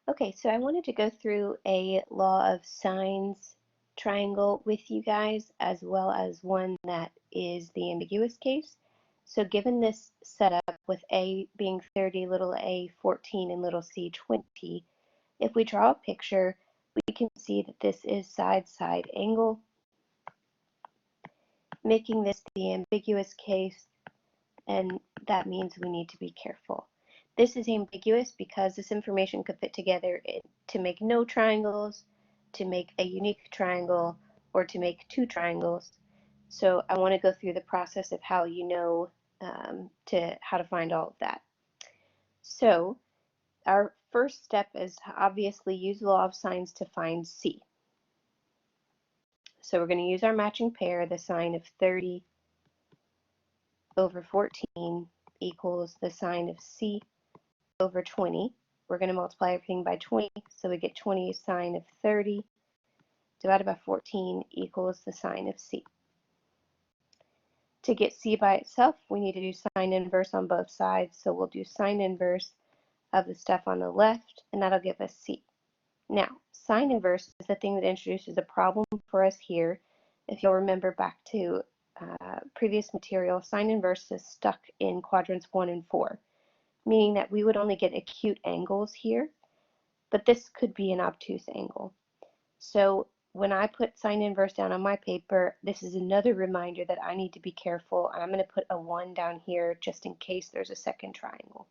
Okay, so I wanted to go through a law of sines triangle with you guys, as well as one that is the ambiguous case. So given this setup with A being 30, little a 14, and little c 20, if we draw a picture, we can see that this is side-side angle, making this the ambiguous case, and that means we need to be careful. This is ambiguous because this information could fit together to make no triangles, to make a unique triangle, or to make two triangles. So I want to go through the process of how you know how to find all of that. So our first step is to obviously use the law of sines to find C. So we're going to use our matching pair, the sine of 30 over 14 equals the sine of C over 20. We're going to multiply everything by 20, so we get 20 sine of 30 divided by 14 equals the sine of C. To get C by itself, we need to do sine inverse on both sides, so we'll do sine inverse of the stuff on the left, and that'll give us C. Now, sine inverse is the thing that introduces a problem for us here. If you'll remember back to previous material, sine inverse is stuck in quadrants 1 and 4, meaning that we would only get acute angles here, but this could be an obtuse angle. So when I put sine inverse down on my paper, this is another reminder that I need to be careful. I'm going to put a 1 down here just in case there's a second triangle.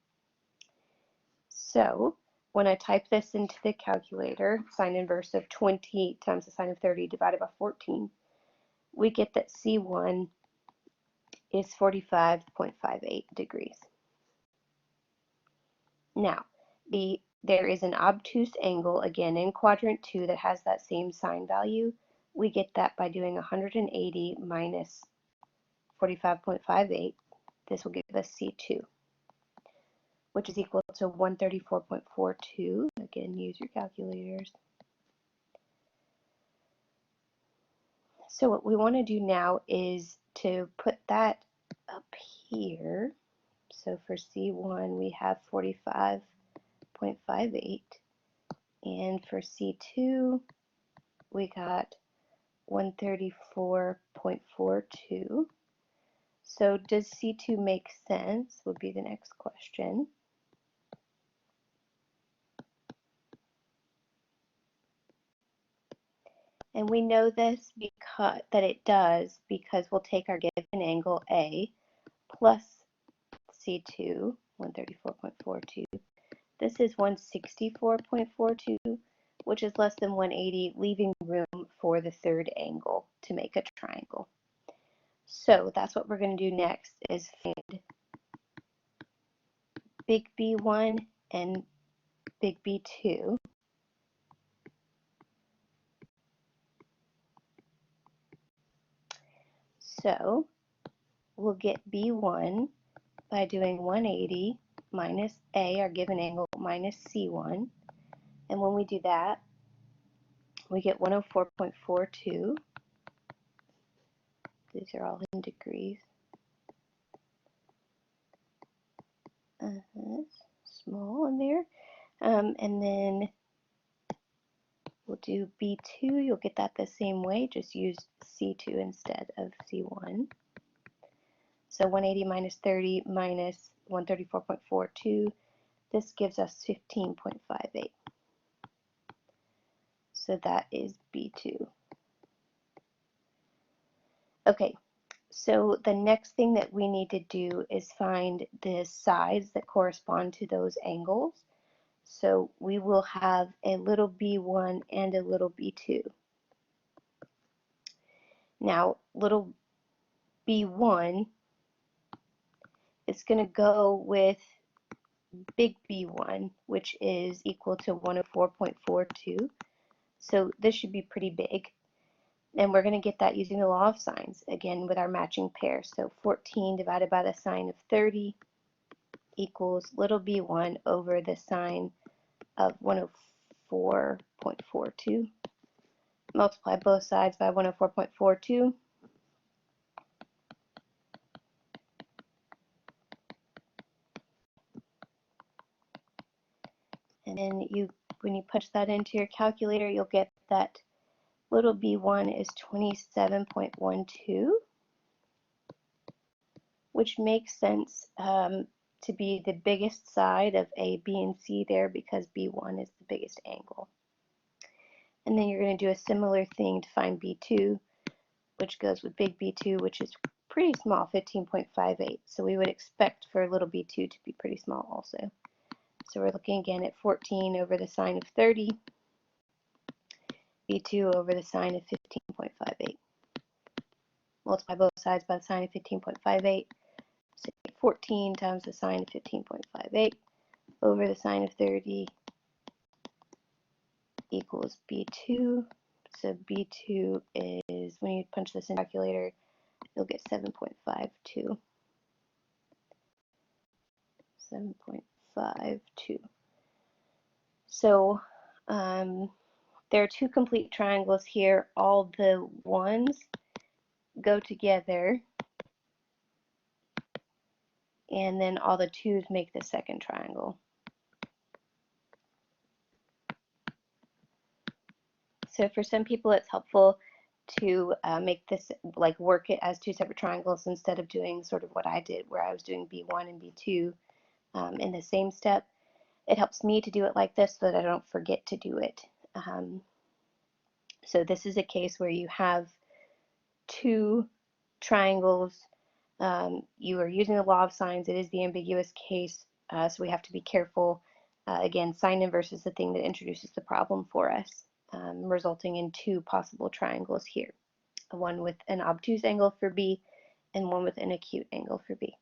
So when I type this into the calculator, sine inverse of 20 times the sine of 30 divided by 14, we get that C1 is 45.58 degrees. Now, there is an obtuse angle, again, in quadrant 2 that has that same sine value. We get that by doing 180 minus 45.58. This will give us C2, which is equal to 134.42. Again, use your calculators. So what we want to do now is to put that up here. So for C1, we have 45.58. And for C2, we got 134.42. So does C2 make sense, would be the next question. And we know this because that it does, because we'll take our given angle A plus C2, 134.42. This is 164.42, which is less than 180, leaving room for the third angle to make a triangle. So that's what we're going to do next, is find big B1 and big B2. So we'll get B1 by doing 180 minus A, our given angle, minus C1. And when we do that, we get 104.42. These are all in degrees. Small in there. And then we'll do B2. You'll get that the same way, just use C2 instead of C1. So 180 minus 30 minus 134.42, this gives us 15.58. So that is B2. Okay, so the next thing that we need to do is find the sides that correspond to those angles. So we will have a little b1 and a little b2. Now, little b1 is going to go with big B1, which is equal to 104.42. So this should be pretty big. And we're going to get that using the law of sines, again with our matching pair. So 14 divided by the sine of 30 equals little b1 over the sine of 104.42. Multiply both sides by 104.42. And then you when you punch that into your calculator, you'll get that little b1 is 27.12, which makes sense to be the biggest side of A, B, and C there because b1 is the biggest angle. And then you're going to do a similar thing to find b2, which goes with big B2, which is pretty small, 15.58. So we would expect for little b2 to be pretty small also. So we're looking again at 14 over the sine of 30, b2 over the sine of 15.58. Multiply both sides by the sine of 15.58. So 14 times the sine of 15.58 over the sine of 30 equals b2. So b2 is, when you punch this in the calculator, you'll get 7.52. 7.52. So there are two complete triangles here. All the ones go together, and then all the twos make the second triangle. So for some people it's helpful to make this, like work it as two separate triangles instead of doing sort of what I did where I was doing b1 and b2 in the same step. It helps me to do it like this so that I don't forget to do it. So this is a case where you have two triangles. You are using the law of sines. It is the ambiguous case, so we have to be careful. Again, sine inverse is the thing that introduces the problem for us, resulting in two possible triangles here. One with an obtuse angle for B and one with an acute angle for B.